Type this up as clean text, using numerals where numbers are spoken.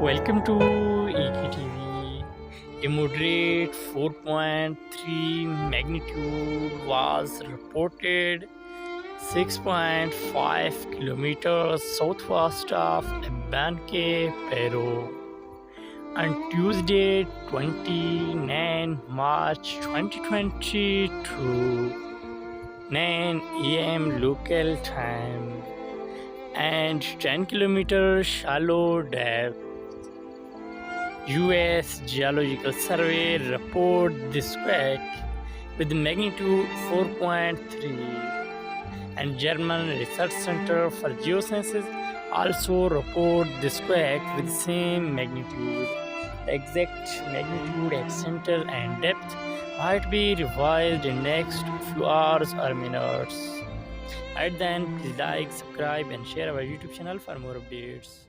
Welcome to EKTV. A moderate 4.3 magnitude was reported 6.5 kilometers southwest of Abanque, Peru on Tuesday, 29 March 2022, 9 a.m. local time, and 10 kilometers shallow depth. U.S. Geological Survey report this quake with magnitude 4.3, and German Research Center for Geosciences also report this quake with same magnitude. The exact magnitude, eccentricity, and depth might be revised in next few hours or minutes. At then, please like, subscribe, and share our YouTube channel for more updates.